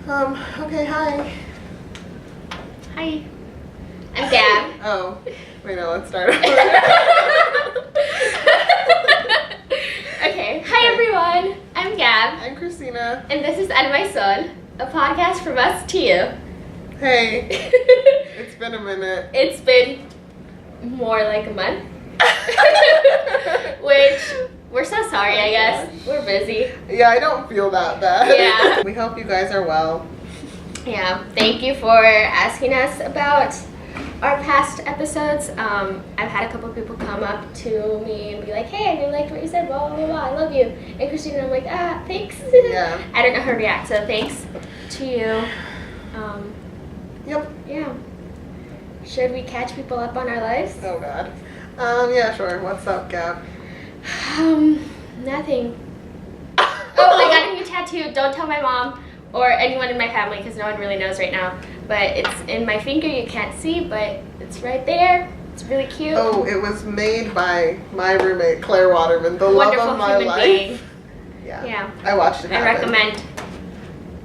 Okay, hi. Hi. I'm Gab. Oh, wait, no, let's start over. Okay, hi everyone. I'm Gab. I'm Christina. And this is Alma, a podcast from us to you. Hey, it's been a minute. It's been more like a month. Which, we're so sorry, I guess. We're busy. Yeah, I don't feel that bad. Yeah. We hope you guys are well. Yeah, thank you for asking us about our past episodes. I've had a couple people come up to me and be like, hey, I really liked what you said, blah, blah, blah, I love you. And Christina, I'm like, thanks. Yeah. I don't know how to react, so thanks to you. Yep. Yeah. Should we catch people up on our lives? Oh, God. Yeah, sure. What's up, Gab? Nothing. Oh, I got a new tattoo. Don't tell my mom or anyone in my family because no one really knows right now. But it's in my finger. You can't see, but it's right there. It's really cute. Oh, it was made by my roommate, Claire Waterman, the Wonderful love of my human life. being. Yeah. Yeah. I watched it I happen. recommend.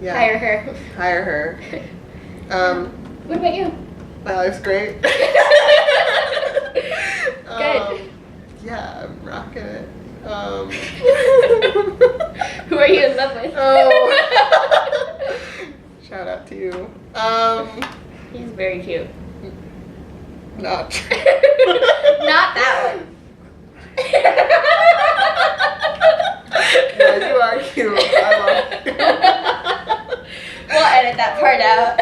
Yeah. Hire her. Hire her. What about you? My life's great. Good. Yeah, I'm rocking it. Who are you in love with? Oh. Shout out to you. He's very cute. Not true. Not that one. Yeah, you are cute. I love you. We'll edit that part out.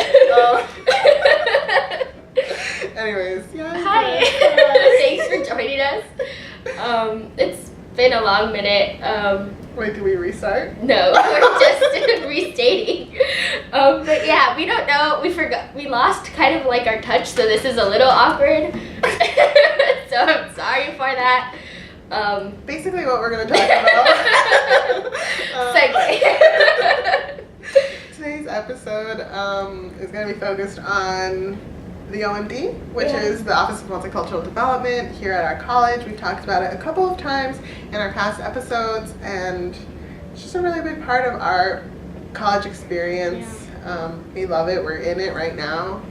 Anyways, yeah. Hi. Thanks for joining us. It's been a long minute. Wait, do we restart? No, we're just restating. But yeah, we don't know. We forgot. We lost kind of like our touch, so this is a little awkward. So I'm sorry for that. Basically, what we're gonna talk about. Segue. Today's episode is going to be focused on the OMD, which is the Office of Multicultural Development here at our college. We've talked about it a couple of times in our past episodes, and it's just a really big part of our college experience. Yeah. We love it. We're in it right now.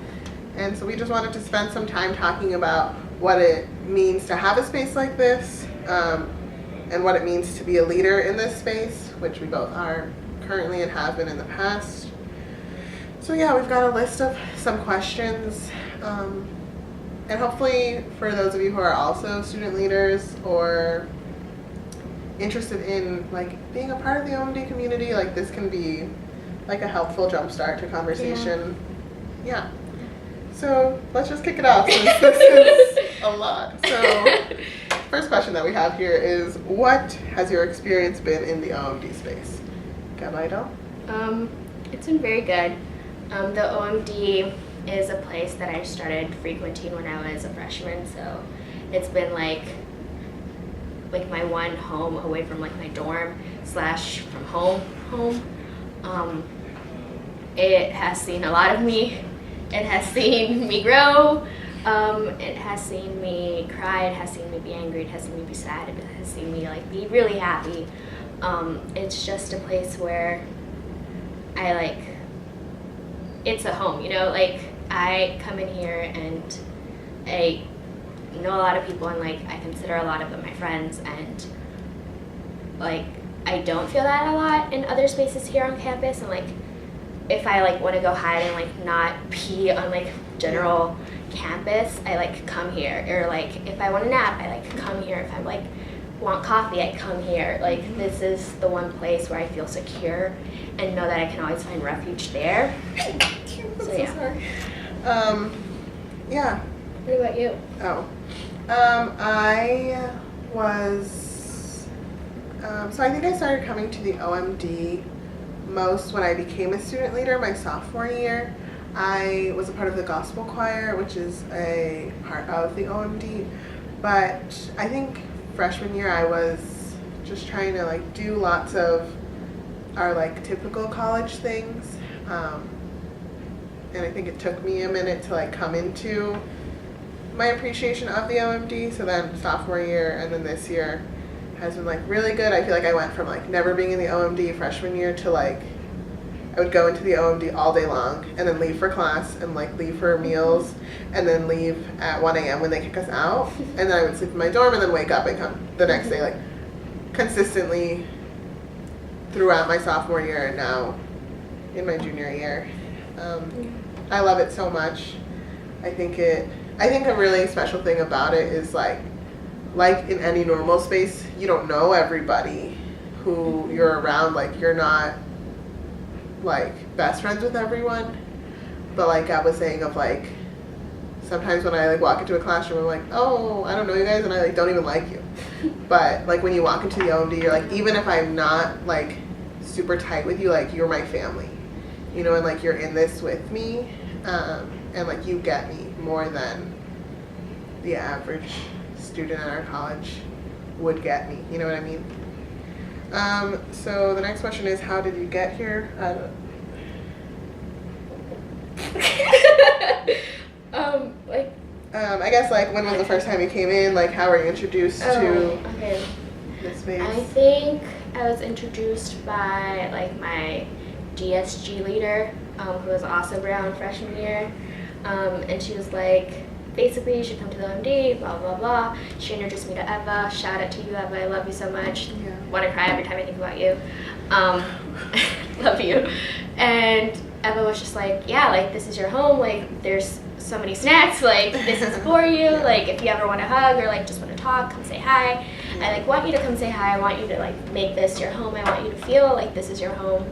And so we just wanted to spend some time talking about what it means to have a space like this, and what it means to be a leader in this space, which we both are currently and have been in the past. So yeah, we've got a list of some questions, and hopefully for those of you who are also student leaders or interested in like being a part of the OMD community, like this can be like a helpful jumpstart to conversation. Yeah. So let's just kick it off since this is a lot. So first question that we have here is, what has your experience been in the OMD space? Gabriel? It's been very good. The OMD is a place that I started frequenting when I was a freshman, so it's been like my one home away from like my dorm / from home. It has seen a lot of me. It has seen me grow. It has seen me cry. It has seen me be angry. It has seen me be sad. It has seen me like be really happy. It's just a place where I it's a home, like I come in here and I know a lot of people and I consider a lot of them my friends, and I don't feel that a lot in other spaces here on campus, and if I want to go hide and not pee on general campus, I come here, or if I want a nap, I come here. If I want coffee, I come here. This is the one place where I feel secure and know that I can always find refuge there. So yeah. Sorry. Yeah. What about you? Oh. I was, so I think I started coming to the OMD most when I became a student leader my sophomore year. I was a part of the gospel choir, which is a part of the OMD, but I think freshman year I was just trying to do lots of our typical college things, and I think it took me a minute to come into my appreciation of the OMD. So then sophomore year and then this year has been really good. I feel I went from never being in the OMD freshman year to I would go into the OMD all day long and then leave for class and like leave for meals and then leave at 1 a.m. when they kick us out. And then I would sleep in my dorm and then wake up and come the next day, like consistently throughout my sophomore year and now in my junior year. I love it so much. I think a really special thing about it is like in any normal space, you don't know everybody who you're around. Like you're not like best friends with everyone, but like I was saying of like sometimes when I like walk into a classroom I'm like, oh, I don't know you guys, and I like don't even like you. But like when you walk into the OMD, you're like, even if I'm not like super tight with you, like you're my family, you know, and like you're in this with me, and like you get me more than the average student at our college would get me, you know what I mean? So the next question is, how did you get here? I guess like when was the first time you came in? Like how were you introduced to this space? I think I was introduced by like my DSG leader, who was also around freshman year, and she was like, basically you should come to the OMD, blah blah blah. She introduced me to Eva. Shout out to you, Eva. I love you so much. Yeah. Want to cry every time I think about you. Love you. And Eva was just like, yeah, like this is your home. Like there's so many snacks. Like this is for you. Yeah. Like if you ever want to hug or like just want to talk, come say hi. Yeah. I like want you to come say hi. I want you to like make this your home. I want you to feel like this is your home.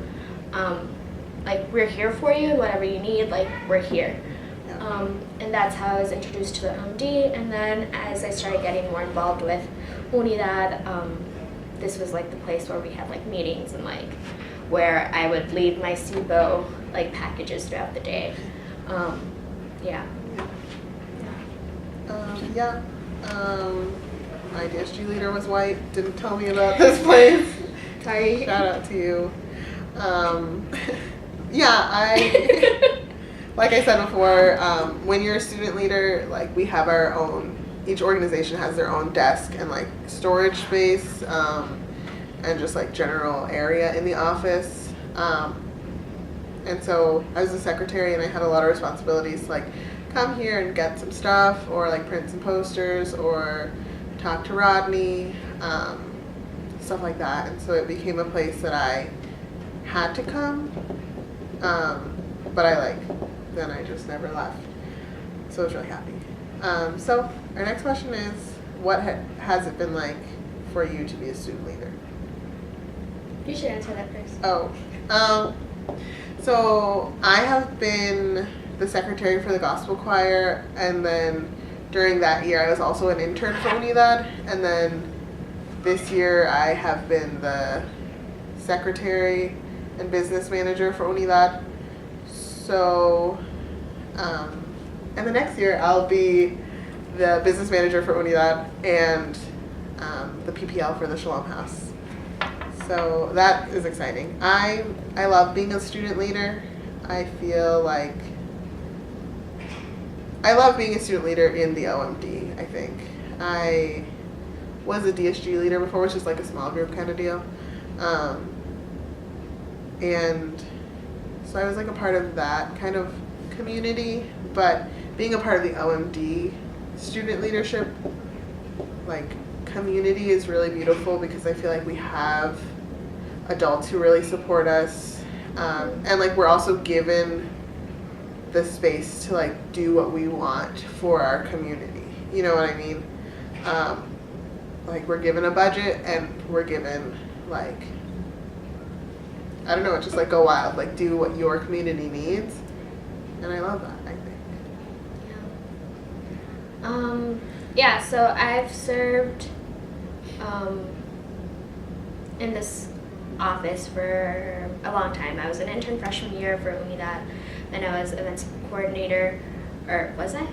Like we're here for you, and whatever you need, like we're here. And that's how I was introduced to the OMD. And then as I started getting more involved with Unidad, this was like the place where we had like meetings and like where I would leave my SIBO like packages throughout the day. My DSG leader was white, didn't tell me about this place. Sorry. Shout out to you. Like I said before, when you're a student leader, like we have our own, each organization has their own desk and like storage space, and just like general area in the office. And so I was a secretary and I had a lot of responsibilities to like come here and get some stuff or like print some posters or talk to Rodney, stuff like that. And so it became a place that I had to come, but then I just never left. So I was really happy. So our next question is, what has it been like for you to be a student leader? You should answer that first. So I have been the secretary for the gospel choir, and then during that year I was also an intern for Unidad, and then this year I have been the secretary and business manager for Unidad. So, and the next year I'll be the business manager for Unidad and the PPL for the Shalom House. So that is exciting. I love being a student leader. I feel like I love being a student leader in the OMD, I think. I was a DSG leader before, which is like a small group kind of deal. And so I was like a part of that kind of community, but being a part of the OMD student leadership like community is really beautiful because I feel like we have adults who really support us, and like we're also given the space to like do what we want for our community, you know what I mean? Like we're given a budget and we're given like, I don't know, it's just like go wild, like do what your community needs, and I love that, I think. Yeah, so I've served in this office for a long time. I was an intern freshman year for Unidad, then I was events coordinator, or was I?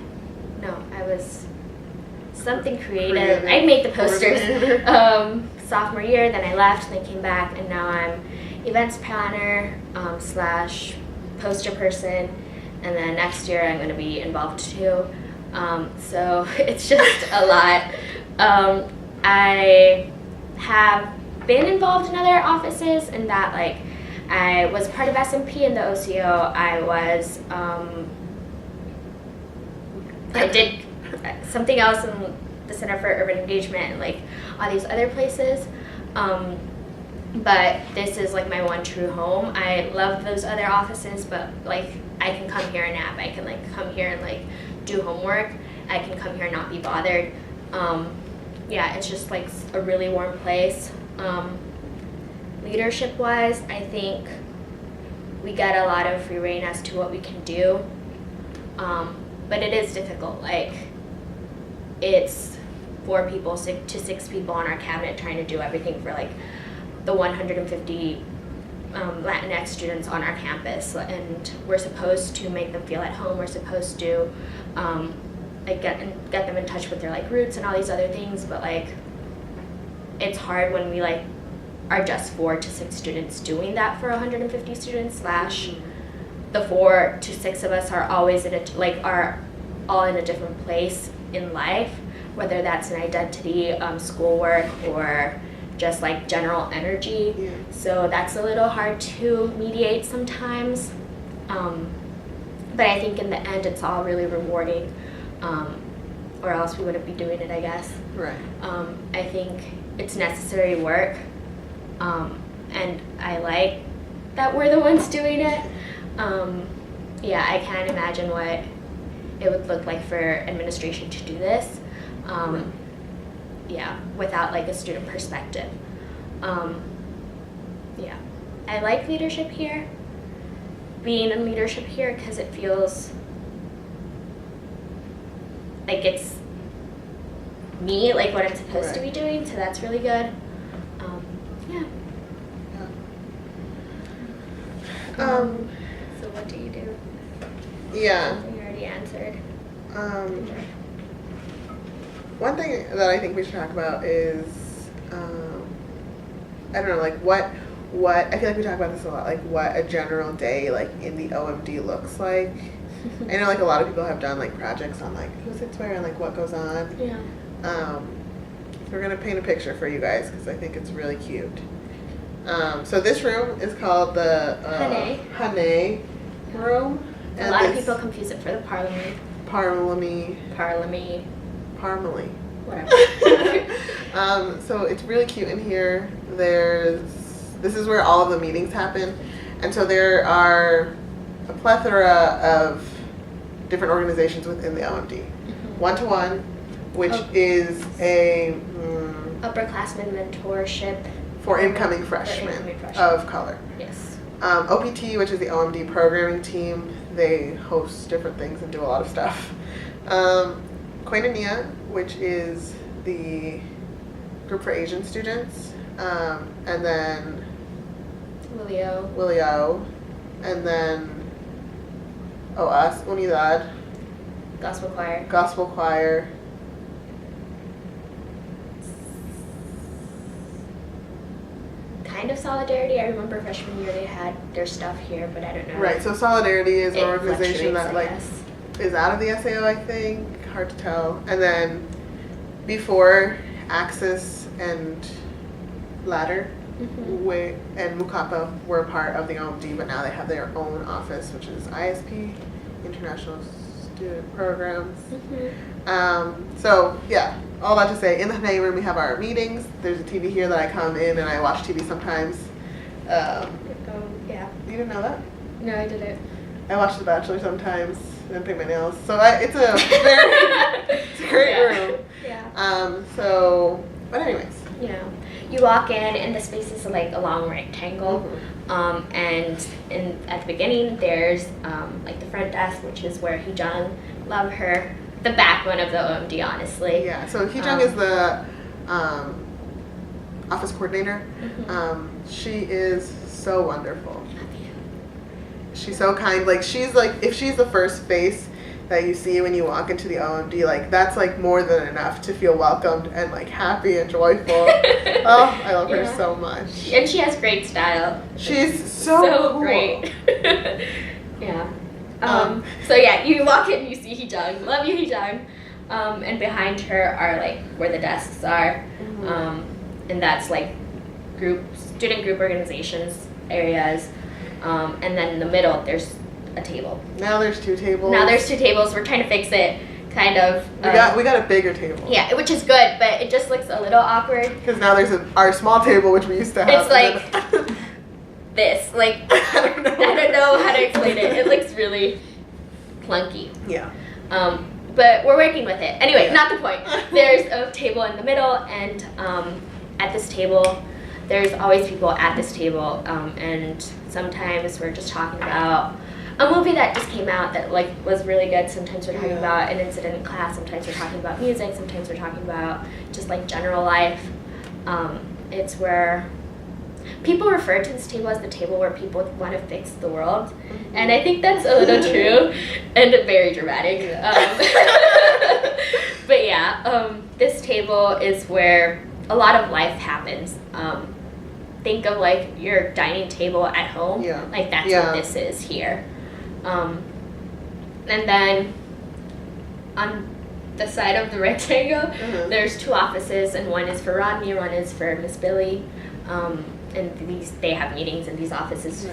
No, I was something creative. I made the posters sophomore year, then I left, then came back, and now I'm events planner slash poster person, and then next year I'm going to be involved too. So it's just a lot. I have been involved in other offices, and that like I was part of SMP in the OCO. I did something else in the Center for Urban Engagement and like all these other places. But this is like my one true home. I love those other offices, but like I can come here and nap. I can like come here and like do homework. I can come here and not be bothered. Yeah, it's just like a really warm place. Leadership wise, I think we get a lot of free reign as to what we can do. But it is difficult. Like it's 4 people, 6 to 6 people on our cabinet trying to do everything for like the 150 Latinx students on our campus, and we're supposed to make them feel at home. We're supposed to like get them in touch with their like roots and all these other things. But like it's hard when we like are just 4 to 6 students doing that for 150 students. Slash the 4 to 6 of us are always are all in a different place in life, whether that's an identity, schoolwork, or just like general energy. Yeah. So that's a little hard to mediate sometimes. But I think in the end it's all really rewarding, or else we wouldn't be doing it, I guess. Right. I think it's necessary work, and I like that we're the ones doing it. Yeah, I can't imagine what it would look like for administration to do this. Yeah, without like a student perspective. Yeah, I like leadership here, being in leadership here, because it feels like it's me, like what I'm supposed to be doing, so that's really good. Yeah. So what do you do? Yeah. You already answered. One thing that I think we should talk about is, I don't know, like what I feel like we talk about this a lot, like what a general day like in the OMD looks like. I know like a lot of people have done like projects on like who sits where and like what goes on. Yeah. We're gonna paint a picture for you guys because I think it's really cute. So this room is called the Hane room. A lot of people confuse it for the Parliament. Parliament. Whatever. So it's really cute in here. This is where all of the meetings happen. And so there are a plethora of different organizations within the OMD. One-to-One, which is a upperclassmen mentorship for incoming freshmen of color. Yes. OPT, which is the OMD programming team, they host different things and do a lot of stuff. Koinonia, which is the group for Asian students, and then Willio, and then us, Unidad, Gospel Choir, kind of Solidarity. I remember freshman year they had their stuff here, but I don't know. Right, so Solidarity is an It organization that like fluctuates, is out of the SAO, I think. Hard to tell. And then before Axis and Ladder and Mukapa were part of the OMD, but now they have their own office, which is ISP, International Student Programs. So yeah, all that to say, in the Hane room we have our meetings. There's a TV here that I come in and I watch TV sometimes. Yeah. You didn't know that? No, I didn't. I watch The Bachelor sometimes and paint my nails. So it's a very it's a great room. Yeah. But anyways. You know, you walk in and the space is like a long rectangle. And at the beginning there's like the front desk, which is where Heejung, love her, the backbone of the OMD, honestly. Yeah, so Heejung is the office coordinator. She is so wonderful. She's so kind. Like she's like, if she's the first face that you see when you walk into the OMD, like that's like more than enough to feel welcomed and like happy and joyful. Oh, I love her so much. And she has great style. She's so cool. Great. Yeah. So yeah, you walk in, you see Heejung. Love you, Heejung. And behind her are like where the desks are, and that's like student group organizations areas. And then in the middle, there's a table. Now there's 2 tables. Now there's 2 tables. We're trying to fix it, kind of. We got a bigger table. Yeah, which is good, but it just looks a little awkward. Because now there's our small table, which we used to have. It's like this. Like, I don't know how to explain it. It looks really clunky. Yeah. But we're working with it. Anyway, not the point. There's a table in the middle, and at this table, there's always people at this table, and sometimes we're just talking about a movie that just came out that like was really good. Sometimes we're talking about an incident in class. Sometimes we're talking about music. Sometimes we're talking about just like general life. It's where people refer to this table as the table where people want to fix the world, and I think that's a little true and very dramatic. But yeah, this table is where a lot of life happens. Think of like your dining table at home. Yeah. Like that's what this is here. And then on the side of the rectangle, there's 2 offices, and one is for Rodney, one is for Miss Billy. And they have meetings in these offices,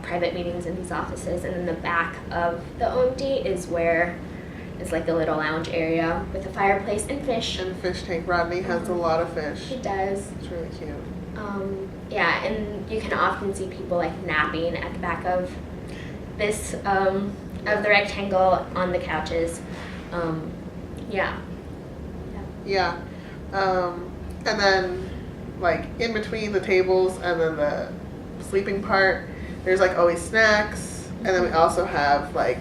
private meetings in these offices. And then the back of the OMD is where it's like a little lounge area with a fireplace and fish. And fish tank. Rodney has a lot of fish. He does. It's really cute. Yeah, and you can often see people like napping at the back of this of the rectangle on the couches. Yeah. And then like in between the tables and then the sleeping part, there's like always snacks, and then we also have like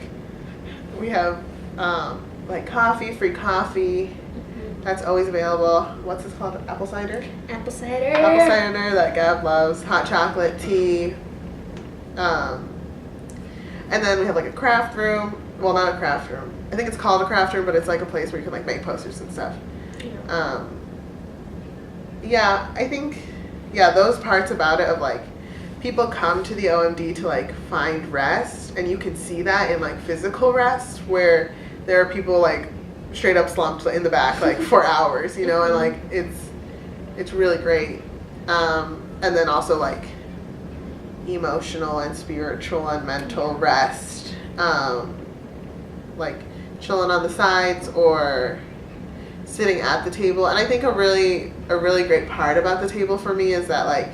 coffee, free coffee. That's always available. What's this called? Apple cider? Apple cider. Apple cider that Gab loves. Hot chocolate, tea. And then we have like a craft room. Well, not a craft room. I think it's called a craft room, but it's like a place where you can like make posters and stuff. I think, those parts about it of like people come to the OMD to like find rest, and you can see that in like physical rest where there are people like straight up slumped in the back like for hours, and like it's really great. And then also like emotional and spiritual and mental rest, like chilling on the sides or sitting at the table. And I think a really great part about the table for me is that like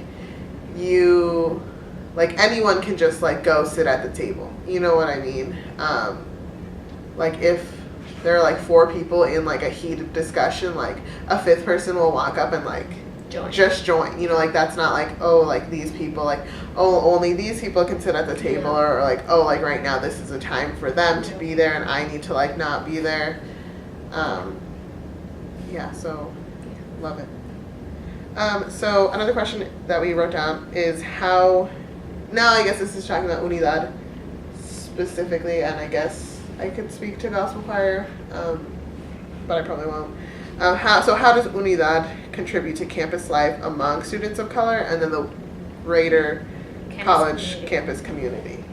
anyone can just like go sit at the table, you know what I mean? Like if there are like 4 people in like a heated discussion, like a 5th person will walk up and like just join, like that's not like, oh, like these people, like, oh, only these people can sit at the table, or like, oh, like right now this is a time for them to be there and I need to like not be there. So love it. So another question that we wrote down is how, now I guess this is talking about Unidad specifically, and I guess I could speak to gospel choir, but I probably won't. How does Unidad contribute to campus life among students of color and then the greater college campus community?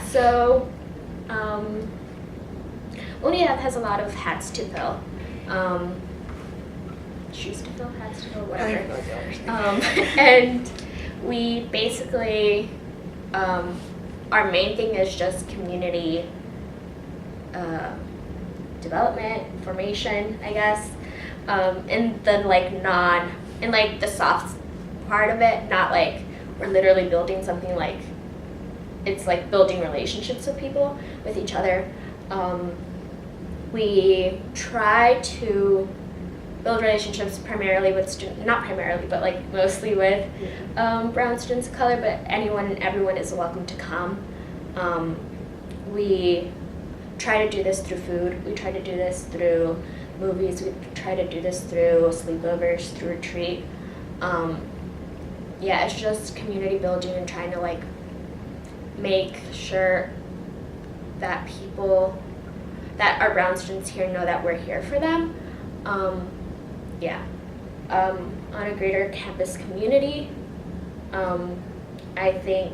So Unidad has a lot of hats to fill. Shoes to fill, hats to fill, whatever. And we basically, our main thing is just community development, formation, I guess, and then like the soft part of it, not like we're literally building something, like it's like building relationships with people, with each other. We try to build relationships primarily with not primarily, but like mostly with brown students of color, but anyone and everyone is welcome to come. We try to do this through food. We try to do this through movies. We try to do this through sleepovers, through retreat. It's just community building and trying to like make sure that people that are brown students here know that we're here for them. On a greater campus community, I think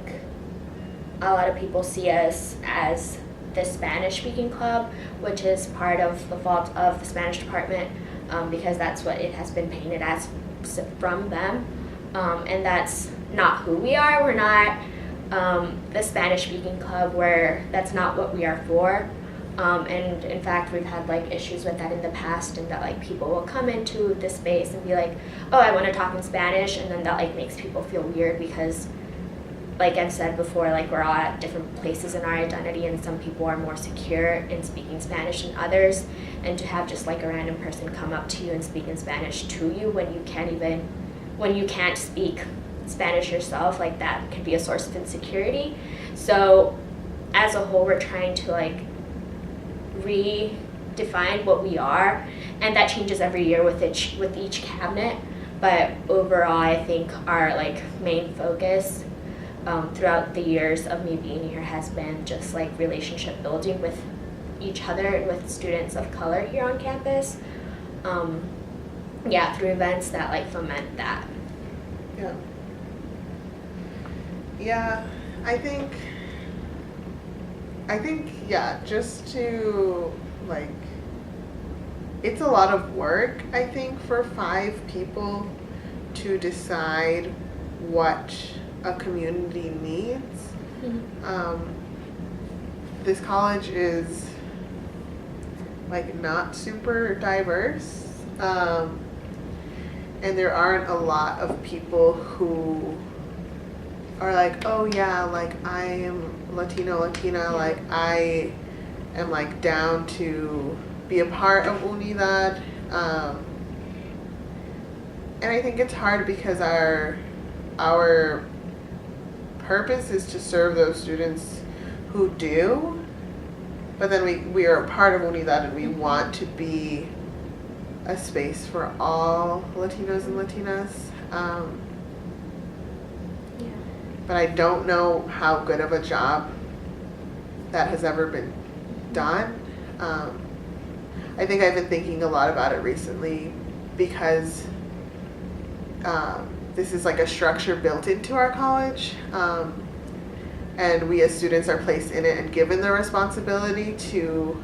a lot of people see us as the Spanish-speaking club, which is part of the fault of the Spanish department, because that's what it has been painted as from them. and that's not who we are. We're not the Spanish speaking club, where that's not what we are for. And in fact, we've had like issues with that in the past, and that like people will come into this space and be like, oh, I want to talk in Spanish, and then that like makes people feel weird because, like I've said before, like we're all at different places in our identity, and some people are more secure in speaking Spanish than others, and to have just like a random person come up to you and speak in Spanish to you when you can't speak Spanish yourself, like that can be a source of insecurity. So as a whole, we're trying to like redefine what we are, and that changes every year with each cabinet. But overall, I think our like main focus throughout the years of me being here has been just like relationship building with each other and with students of color here on campus. Through events that like foment that. Yeah, I think just to like, it's a lot of work, I think, for 5 people to decide what a community needs. This college is like not super diverse, and there aren't a lot of people who are like, oh yeah, like I am Latina, like I am like down to be a part of Unidad. And I think it's hard because our purpose is to serve those students who do, but then we are a part of Unidad, and we want to be a space for all Latinos and Latinas. But I don't know how good of a job that has ever been done. I think I've been thinking a lot about it recently because this is like a structure built into our college, and we as students are placed in it and given the responsibility to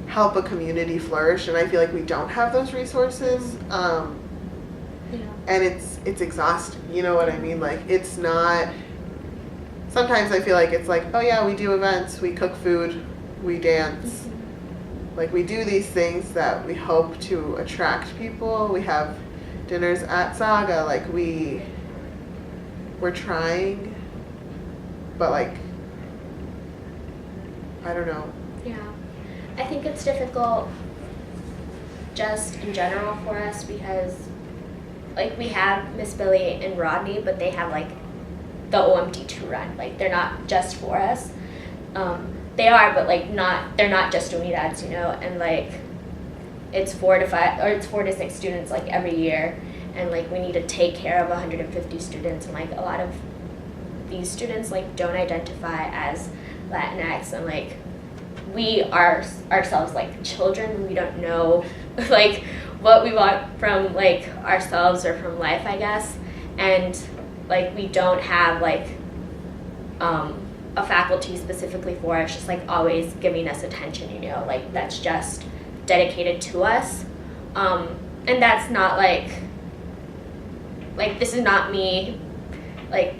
help a community flourish, and I feel like we don't have those resources. And it's exhausting, you know what I mean? Like, it's not, sometimes I feel like it's like, oh yeah, we do events, we cook food, we dance. Like, we do these things that we hope to attract people. We have dinners at Saga, like we're trying, but like, I don't know. Yeah, I think it's difficult just in general for us because like we have Miss Billy and Rodney, but they have like the OMD to run. Like, they're not just for us. They are, but like they're not just Unidads, you know, and like it's 4 to 6 students like every year, and like we need to take care of 150 students, and like a lot of these students like don't identify as Latinx, and like we are ourselves like children. We don't know like what we want from like ourselves or from life, I guess, and like we don't have like a faculty specifically for us, just like always giving us attention, you know, like that's just dedicated to us. And that's not like this is not me like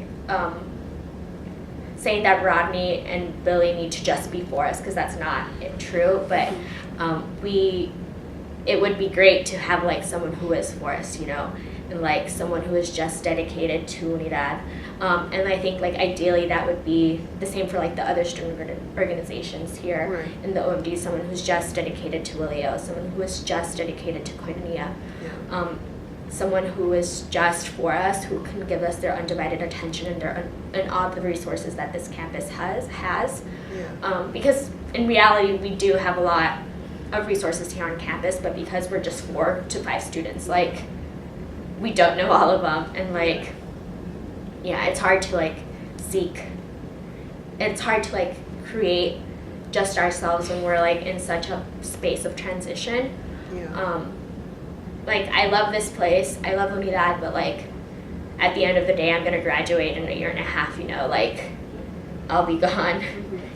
saying that Rodney and Billy need to just be for us, because that's not true, but it would be great to have like someone who is for us, you know, and like someone who is just dedicated to Unidad. And I think like ideally that would be the same for like the other student organizations here in the OMD, someone who's just dedicated to Wilio, someone who is just dedicated to Koinonia, someone who is just for us, who can give us their undivided attention and all the resources that this campus has. Because in reality we do have a lot of resources here on campus, but because we're just 4 to 5 students, like we don't know all of them, and like it's hard to like it's hard to like create just ourselves when we're like in such a space of transition. Like, I love this place, I love Unidad, but like at the end of the day I'm gonna graduate in a year and a half, you know, like I'll be gone.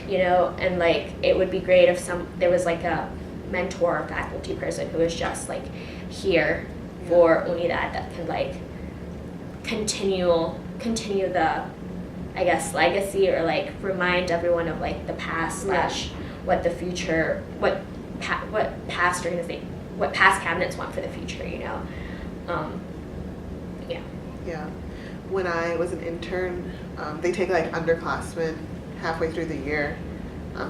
You know, and like it would be great if there was like a mentor or faculty person who is just like here for Unidad that can like continue the, I guess, legacy, or like remind everyone of like the past slash what the future, what past cabinets want for the future, you know. Yeah. When I was an intern, they take like underclassmen halfway through the year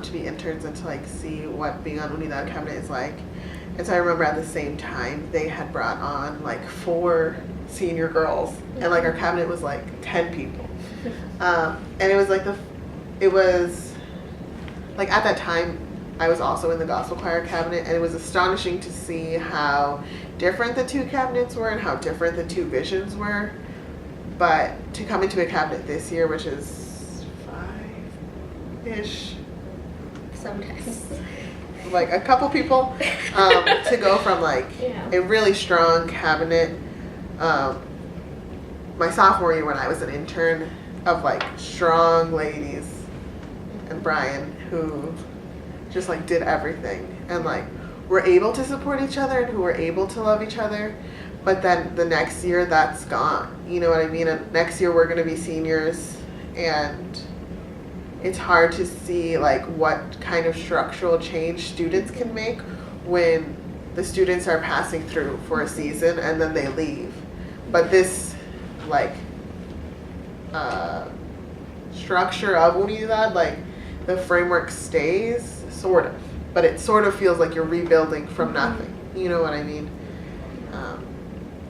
to be interns and to like see what being on Unidad cabinet is like. And so I remember at the same time they had brought on like 4 senior girls, and like our cabinet was like 10 people. And it was like at that time I was also in the gospel choir cabinet, and it was astonishing to see how different the 2 cabinets were and how different the 2 visions were. But to come into a cabinet this year, which is 5-ish, Sometimes. like a couple people, to go from like a really strong cabinet, my sophomore year when I was an intern, of like strong ladies, and Brian, who just like did everything and like were able to support each other and who were able to love each other. But then the next year that's gone, you know what I mean? And next year we're going to be seniors, and it's hard to see like what kind of structural change students can make when the students are passing through for a season and then they leave. But this like structure of Unidad, like the framework stays sort of, but it sort of feels like you're rebuilding from nothing, you know what I mean?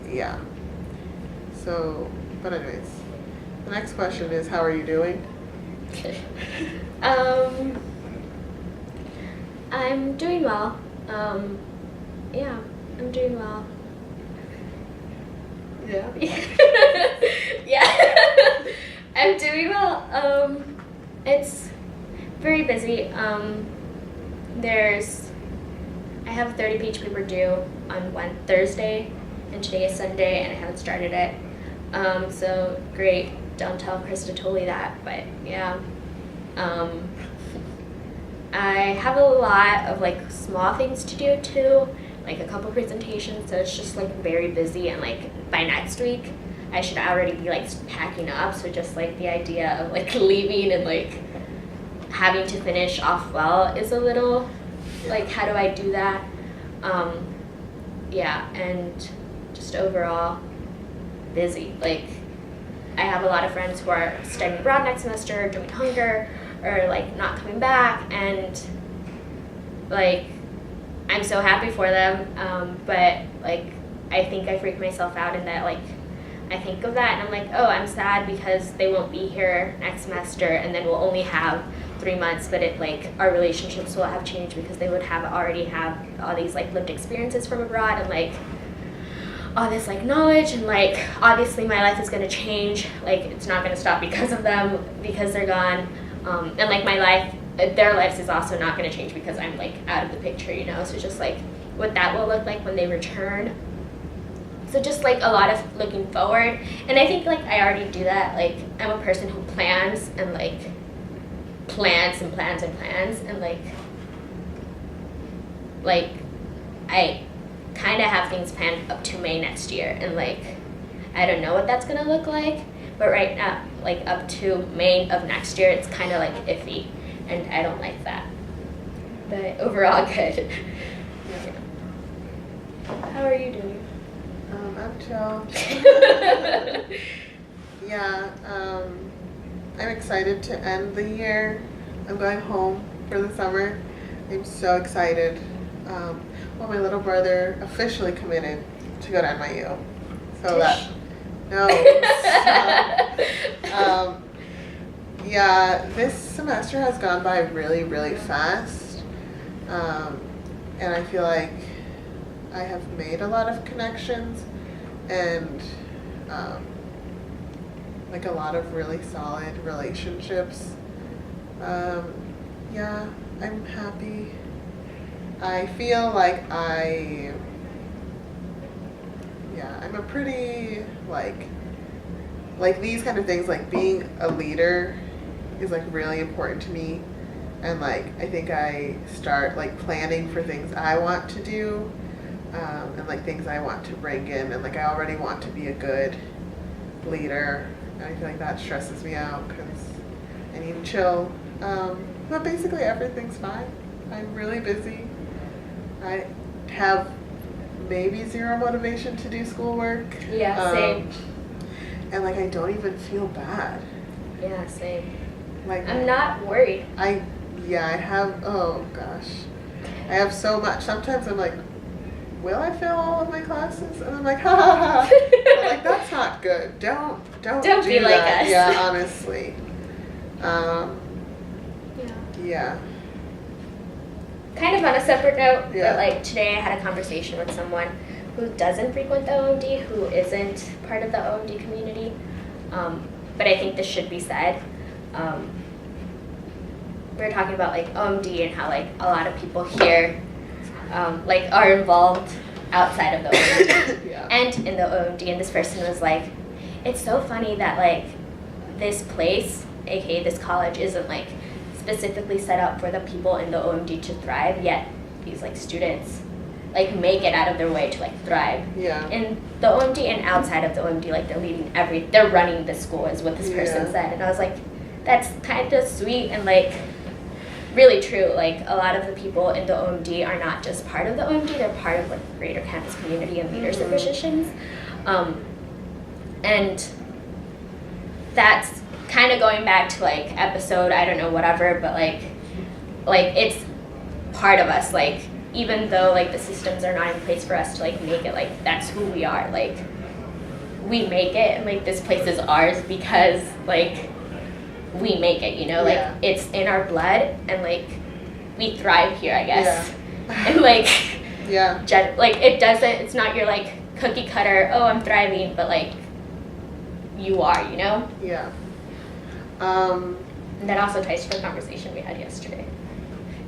Yeah. So, but anyways, the next question is, how are you doing? I'm doing well. Yeah, I'm doing well. Yeah. Yeah. I'm doing well. It's very busy. I have a 30-page paper due on Thursday, and today is Sunday, and I haven't started it. So great. Don't tell Krista Tolley that, but yeah. I have a lot of like small things to do too, like a couple presentations, so it's just like very busy, and like by next week I should already be like packing up, so just like the idea of like leaving and like having to finish off well is a little like, how do I do that? Yeah, and just overall busy. Like, I have a lot of friends who are studying abroad next semester, doing hunger, or like not coming back, and like I'm so happy for them, but like I think I freak myself out in that like I think of that and I'm like, oh, I'm sad because they won't be here next semester, and then we'll only have 3 months, but it like our relationships will have changed because they would have already have all these like lived experiences from abroad and like all this like knowledge, and like obviously my life is going to change, like it's not going to stop because of them, because they're gone, and like my life, their lives is also not going to change because I'm like out of the picture, you know. So just like what that will look like when they return. So just like a lot of looking forward, and I think like I already do that. Like I'm a person who plans and like plans and plans and plans, and like I kind of have things planned up to May next year, and like I don't know what that's gonna look like, but right now like up to May of next year it's kind of like iffy, and I don't like that, but overall good. Yeah. How are you doing? I'm chill. Yeah, I'm excited to end the year. I'm going home for the summer. I'm so excited. Well, my little brother officially committed to go to NYU. So that, no. Yeah, this semester has gone by really, really fast. And I feel like I have made a lot of connections and like a lot of really solid relationships. Yeah, I'm happy. I feel like I'm a pretty like these kind of things, like being a leader is like really important to me, and like I think I start like planning for things I want to do, and like things I want to bring in, and like I already want to be a good leader. And I feel like that stresses me out because I need to chill. But basically everything's fine. I'm really busy. I have maybe zero motivation to do schoolwork. Yeah, same. And like I don't even feel bad. Yeah, same. Like I'm not worried. I have, oh gosh. I have so much. Sometimes I'm like, will I fail all of my classes? And I'm like, ha ha ha. But like, that's not good. Don't Don't do be like that. us. Yeah, honestly. Yeah. Kind of on a separate note, Yeah. but like today I had a conversation with someone who doesn't frequent the OMD, who isn't part of the OMD community. But I think this should be said. We were talking about like OMD and how like a lot of people here like are involved outside of the OMD Yeah. and in the OMD, and this person was like, it's so funny that like this place, aka this college, isn't like specifically set up for the people in the OMD to thrive, yet these like students like make it out of their way to like thrive. Yeah. In the OMD and outside of the OMD, like they're running the school is what this person Yeah. said. And I was like, that's kind of sweet and like really true. Like a lot of the people in the OMD are not just part of the OMD, they're part of like greater campus community and leadership positions. And that's kind of going back to like episode, I don't know, whatever, but like it's part of us. Like even though like the systems are not in place for us to like make it, like that's who we are. Like we make it, and like this place is ours because like we make it, you know, like Yeah. it's in our blood, and like we thrive here, I guess. Yeah. And like Yeah. like it doesn't, it's not your like cookie cutter, oh I'm thriving, but like you are, you know. Yeah. And that also ties to the conversation we had yesterday.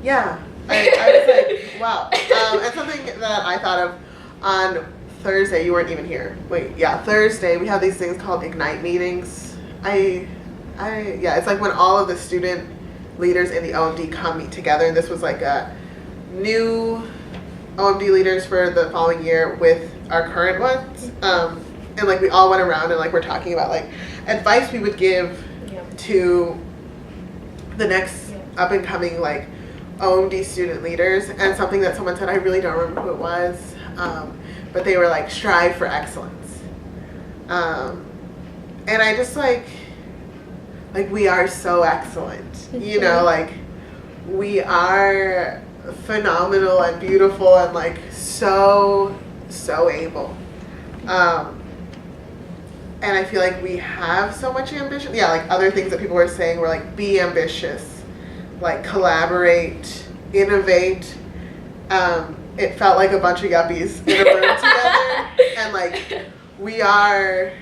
Yeah. I was like, wow. And something that I thought of on Thursday, you weren't even here. Wait, yeah, Thursday, we have these things called Ignite meetings. Yeah, it's like when all of the student leaders in the OMD come meet together, and this was like a new OMD leaders for the following year with our current ones. And like we all went around and like we're talking about like advice we would give to the next up and coming like OMD student leaders, and something that someone said, I really don't remember who it was, but they were like, strive for excellence. And I just like we are so excellent, you know, like we are phenomenal and beautiful and like so able. And I feel like we have so much ambition. Yeah, like other things that people were saying were like, be ambitious, like collaborate, innovate. It felt like a bunch of yuppies in a room together. And like we are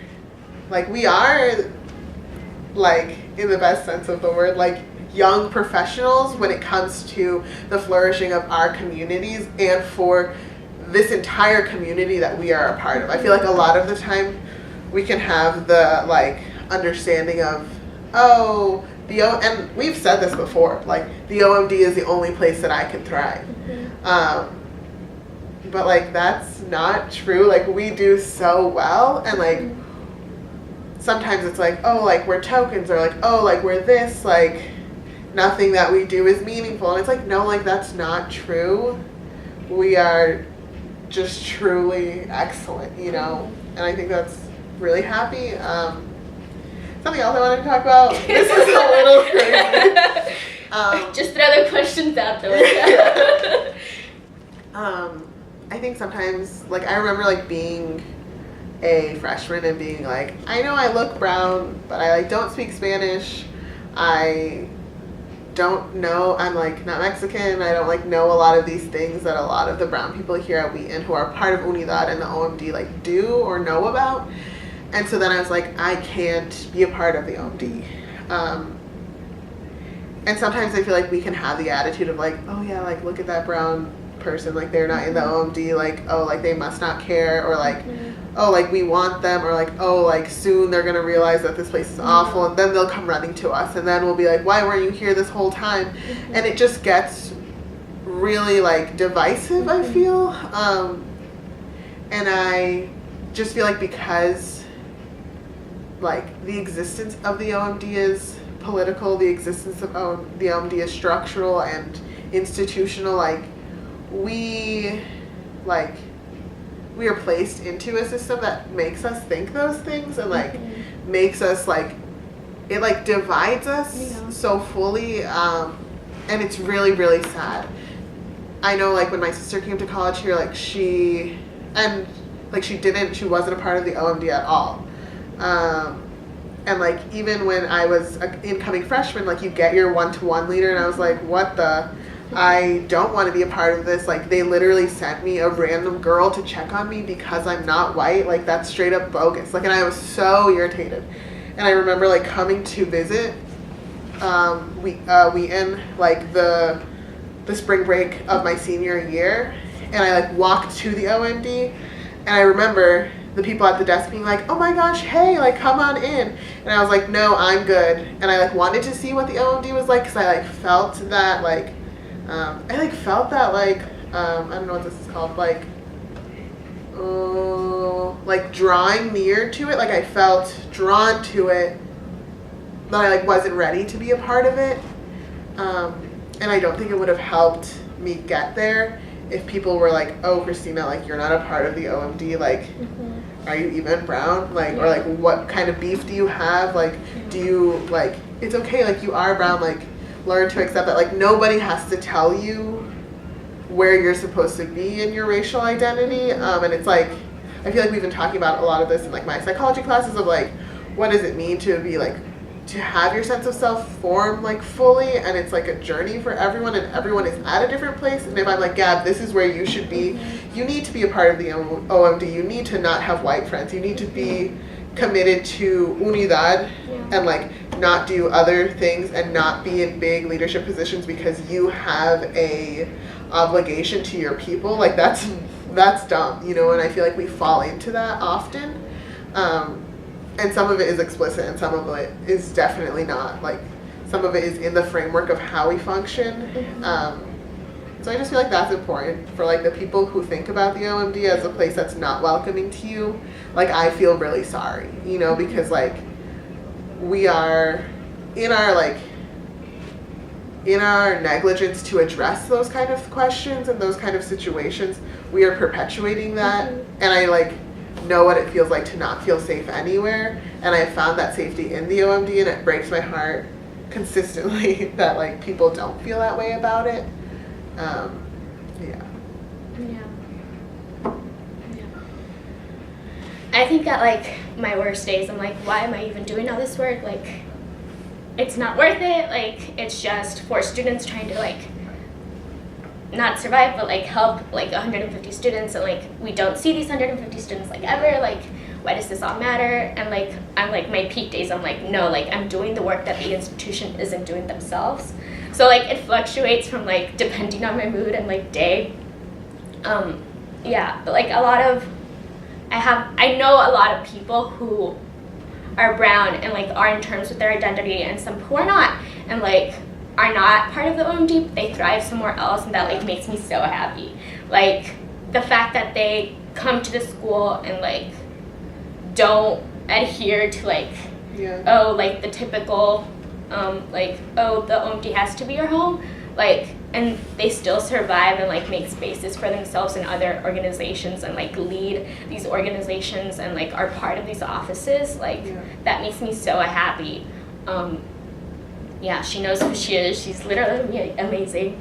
like in the best sense of the word, like young professionals when it comes to the flourishing of our communities and for this entire community that we are a part of. I feel like a lot of the time we can have the like understanding of, and we've said this before, like the OMD is the only place that I can thrive. But like that's not true. Like we do so well, and like sometimes it's like, oh, like we're tokens, or like, oh, like we're this, like nothing that we do is meaningful. And it's like, no, like that's not true. We are just truly excellent, you know? And I think that's really happy. Something else I wanted to talk about. This is a little crazy. Just throw the questions out there. I think sometimes, like I remember like being a freshman and being like, I know I look brown, but I like don't speak Spanish. I don't know, I'm like not Mexican. I don't like know a lot of these things that a lot of the brown people here at Wheaton who are part of Unidad and the OMD like do or know about. And so then I was like, I can't be a part of the OMD. And sometimes I feel like we can have the attitude of like, oh yeah, like look at that brown person, like they're not in the OMD, like, oh, like they must not care, or like, oh, like we want them, or like, oh, like soon they're gonna realize that this place is awful, and then they'll come running to us, and then we'll be like, why weren't you here this whole time? And it just gets really like divisive, I feel. And I just feel like because like the existence of the OMD is political, the existence of the OMD is structural and institutional. Like we are placed into a system that makes us think those things and like makes us like, it like divides us so fully, and it's really, really sad. I know like when my sister came to college here, like she wasn't a part of the OMD at all. And like even when I was an incoming freshman, like you get your one-to-one leader, and I was like, what the? I don't want to be a part of this. Like they literally sent me a random girl to check on me because I'm not white. Like that's straight up bogus. Like, and I was so irritated. And I remember like coming to visit, we in like the spring break of my senior year, and I like walked to the OMD, and I remember the people at the desk being like, oh my gosh, hey, like come on in. And I was like, no, I'm good. And I like wanted to see what the OMD was like, because I like felt that like I don't know what this is called, like drawing near to it. Like I felt drawn to it, but I like wasn't ready to be a part of it. And I don't think it would have helped me get there if people were like, oh, Christina, like you're not a part of the OMD, like are you even brown? Like, or like what kind of beef do you have? Like, do you like, it's okay, like you are brown, like learn to accept that. Like nobody has to tell you where you're supposed to be in your racial identity. And it's like, I feel like we've been talking about a lot of this in like my psychology classes of like, what does it mean to be like, to have your sense of self form like fully, and it's like a journey for everyone, and everyone is at a different place. And if I'm like, Gab, this is where you should be, you need to be a part of the OMD, you need to not have white friends, you need to be committed to unidad, and like not do other things and not be in big leadership positions because you have a obligation to your people. Like that's dumb, you know. And I feel like we fall into that often. And some of it is explicit and some of it is definitely not. Like some of it is in the framework of how we function. So I just feel like that's important for like the people who think about the OMD as a place that's not welcoming to you. Like I feel really sorry, you know, because like we are in our negligence to address those kind of questions and those kind of situations, we are perpetuating that. And I like know what it feels like to not feel safe anywhere, and I found that safety in the OMD, and it breaks my heart consistently that like people don't feel that way about it. I think at like my worst days, I'm like, why am I even doing all this work? Like, it's not worth it. Like, it's just for students trying to like not survive, but like help like 150 students, and like we don't see these 150 students like ever. Like, why does this all matter? And like I'm like my peak days, I'm like, no, like I'm doing the work that the institution isn't doing themselves. So like it fluctuates from like depending on my mood and like day. But like I know a lot of people who are brown and like are in terms with their identity, and some who are not, and like are not part of the OMD, they thrive somewhere else, and that like makes me so happy. Like the fact that they come to the school and like don't adhere to like like the typical like, oh, the OMD has to be your home, like, and they still survive and like make spaces for themselves in other organizations and like lead these organizations and like are part of these offices. Like that makes me so happy. She knows who she is. She's literally amazing.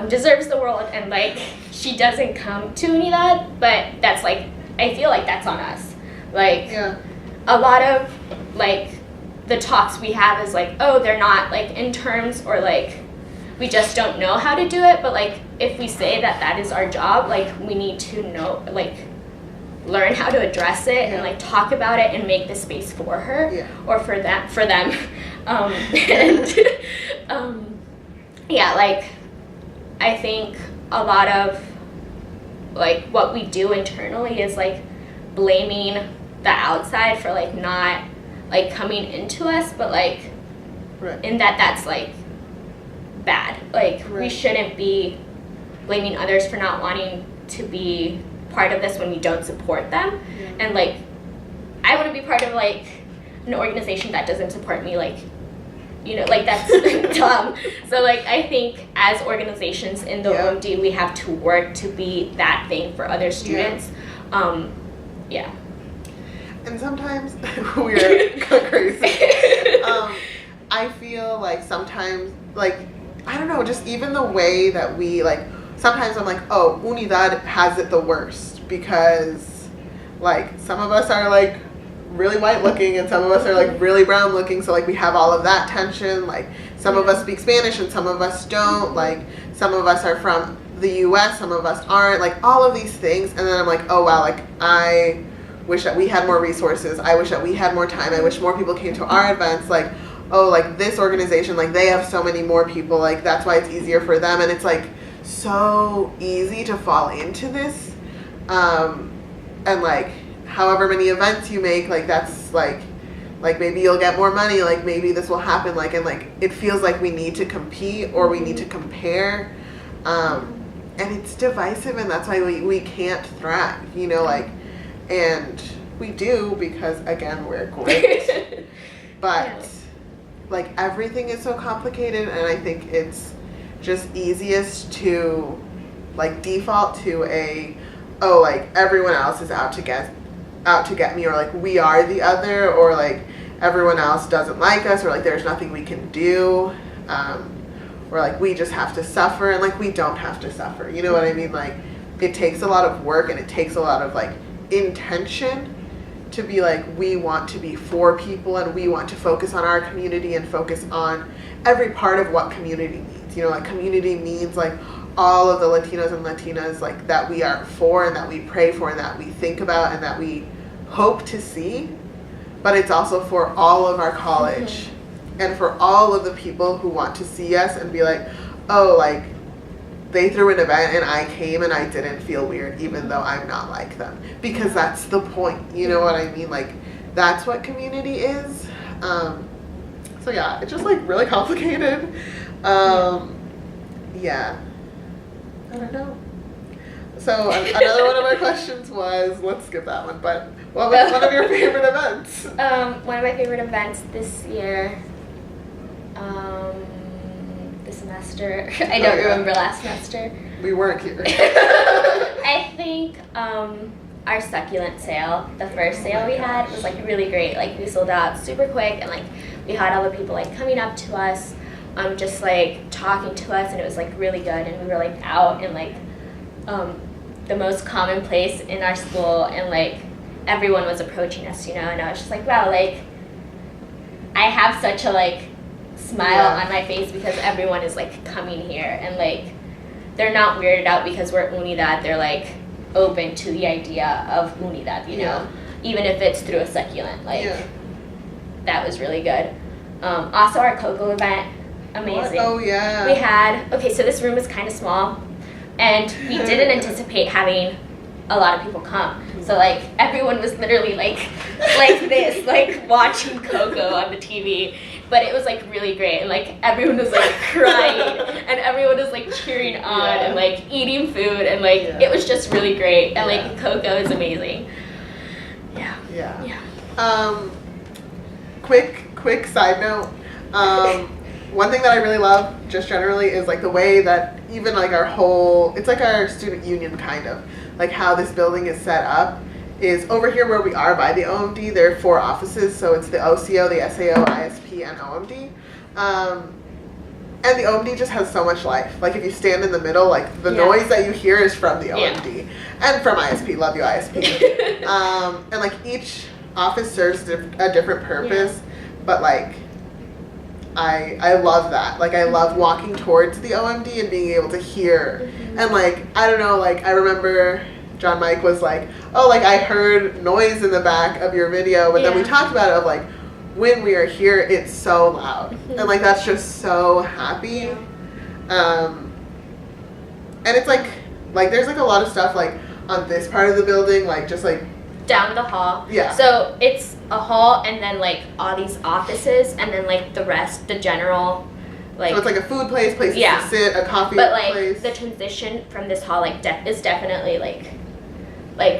Deserves the world, and like she doesn't come to me that, but that's like, I feel like that's on us. Like a lot of like the talks we have is like, oh, they're not like in terms, or like we just don't know how to do it. But like if we say that that is our job, like we need to know, like learn how to address it and like talk about it and make the space for her or for them. Like I think a lot of like what we do internally is like blaming the outside for like not like coming into us, but like in that's like bad. Like we shouldn't be blaming others for not wanting to be part of this when we don't support them. And like I want to be part of like an organization that doesn't support me, like, you know, like, that's dumb. So, like, I think as organizations in the OMD, we have to work to be that thing for other students. Yeah. And sometimes we're crazy. I feel like sometimes, like, I don't know, just even the way that we, like, sometimes I'm like, oh, Unidad has it the worst because, like, some of us are, like, really white looking and some of us are, like, really brown looking, so, like, we have all of that tension. Like, some of us speak Spanish and some of us don't. Like, some of us are from the U.S., some of us aren't. Like, all of these things. And then I'm like, oh, wow, like, I wish that we had more resources. I wish that we had more time. I wish more people came to our events. Like, oh, like, this organization, like, they have so many more people. Like, that's why it's easier for them. And it's, like, so easy to fall into this. And, like, however many events you make, like, that's, like maybe you'll get more money. Like, maybe this will happen. Like, and, like, it feels like we need to compete or we need to compare. And it's divisive, and that's why we can't thrive, you know, like, and we do because, again, we're great. But, like, everything is so complicated, and I think it's just easiest to, like, default to oh, like, everyone else is out to get me, or, like, we are the other, or, like, everyone else doesn't like us, or, like, there's nothing we can do, or, like, we just have to suffer, and, like, we don't have to suffer, you know what I mean? Like, it takes a lot of work, and it takes a lot of, like, intention to be like, we want to be for people, and we want to focus on our community and focus on every part of what community means. You know, like, community means, like, all of the Latinos and Latinas, like, that we are for and that we pray for and that we think about and that we hope to see. But it's also for all of our college and for all of the people who want to see us and be like, oh, like, they threw an event and I came and I didn't feel weird even though I'm not like them. Because that's the point, you know what I mean? Like, that's what community is. So yeah, it's just, like, really complicated. Yeah. I don't know. So another one of our questions was, let's skip that one, but what was one of your favorite events? One of my favorite events this year, this semester, I don't remember last semester. We weren't here. I think our succulent sale, the first sale we had, was, like, really great. Like, we sold out super quick, and, like, we had all the people, like, coming up to us, just, like, talking to us, and it was, like, really good. And we were, like, out in, like, the most common place in our school, and, like, everyone was approaching us, you know, and I was just like, wow, like, I have such a, like, smile on my face because everyone is, like, coming here, and, like, they're not weirded out because we're Unidad. They're, like, open to the idea of Unidad, you know, even if it's through a succulent. Like, that was really good. Also, our cocoa event, amazing. What? Oh, yeah. We had, okay, so this room is kind of small, and we didn't anticipate having a lot of people come. So, like, everyone was literally, like this, like, watching Coco on the TV. But it was, like, really great, and, like, everyone was, like, crying, and everyone was, like, cheering on, and, like, eating food, and, like, it was just really great, and, like, Coco is amazing. Yeah. Quick side note. One thing that I really love, just generally, is, like, the way that even, like, our whole, it's like our student union, kind of, like, how this building is set up, is over here where we are by the OMD, there are 4 offices, so it's the OCO, the SAO, ISP, and OMD. And the OMD just has so much life. Like, if you stand in the middle, like, the noise that you hear is from the OMD. And from ISP, love you ISP. And, like, each office serves a different purpose, but, like, I love that. Like, I love walking towards the OMD and being able to hear. And, like, I don't know, like, I remember John Mike was like, oh, like, I heard noise in the back of your video, but then we talked about it of, like, when we are here, it's so loud. And, like, that's just so happy. And it's, like, there's, like, a lot of stuff, like, on this part of the building, like, just, like, down the hall. Yeah. So it's a hall, and then, like, all these offices, and then, like, the rest, the general, like. So it's like a food place, places to sit, a coffee place. But, like, the transition from this hall, like, is definitely, like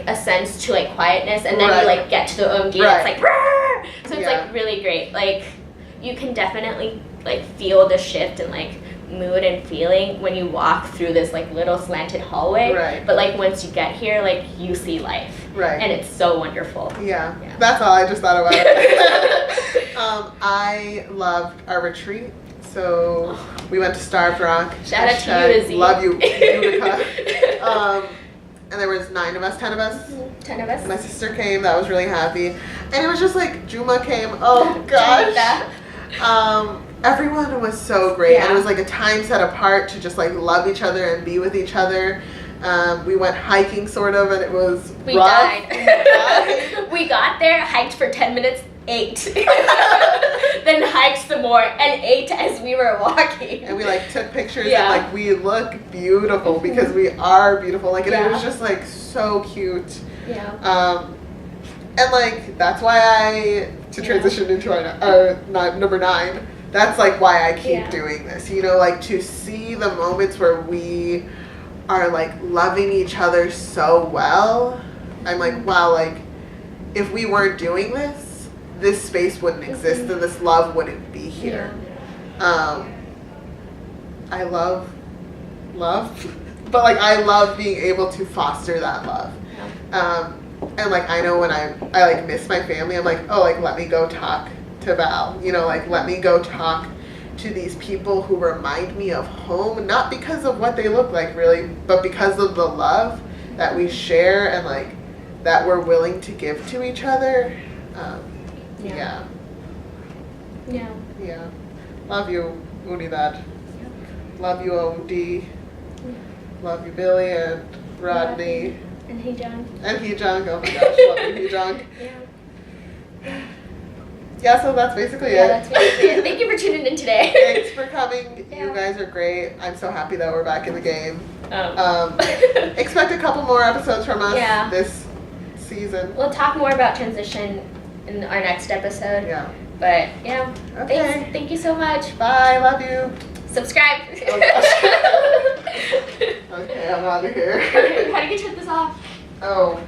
a sense to, like, quietness, and then you, like, get to the OMD, and it's like, Rrr! more. So it's like really great. Like you can definitely like feel the shift in like mood and feeling when you walk through this like little slanted hallway. Right. But like once you get here, like you see life. Right. And it's so wonderful. Yeah. That's all I just thought about it. I loved our retreat. So we went to Starved Rock. Shout out to you, Izzy. Love you, Utica. And there was 10 of us. 10 of us. My sister came. That was really happy. And it was just like Juma came. Oh gosh. Everyone was so great. And it was like a time set apart to just like love each other and be with each other. We went hiking sort of, and it was we rough. Died. We got there, hiked for 10 minutes, ate. Then hiked some more and ate as we were walking. And we like took pictures and like we look beautiful because we are beautiful. Like and it was just like so cute. Yeah. And like that's why to transition into our number 9. That's like why I keep doing this. You know, like to see the moments where we are like loving each other so well. I'm like, wow, like if we weren't doing this, this space wouldn't exist and this love wouldn't be here. I love, but like I love being able to foster that love. And like I know when I like miss my family, I'm like, oh, like let me go talk to Val, you know, like let me go talk to these people who remind me of home, not because of what they look like really, but because of the love that we share and like that we're willing to give to each other. Yeah. Love you, Unidad. Love you, OMD. Love you, Billy and Rodney. And Hee-jung. Oh my gosh, love you, Hee-jung. Yeah, so that's basically it. That's basically it. Thank you for tuning in today. Thanks for coming. You guys are great. I'm so happy that we're back in the game. Expect a couple more episodes from us this season. We'll talk more about transition in our next episode. But Okay. Thank you so much. Bye. Love you. Subscribe. Oh, gosh. Okay, I'm out of here. Okay, how do you turn this off? Oh.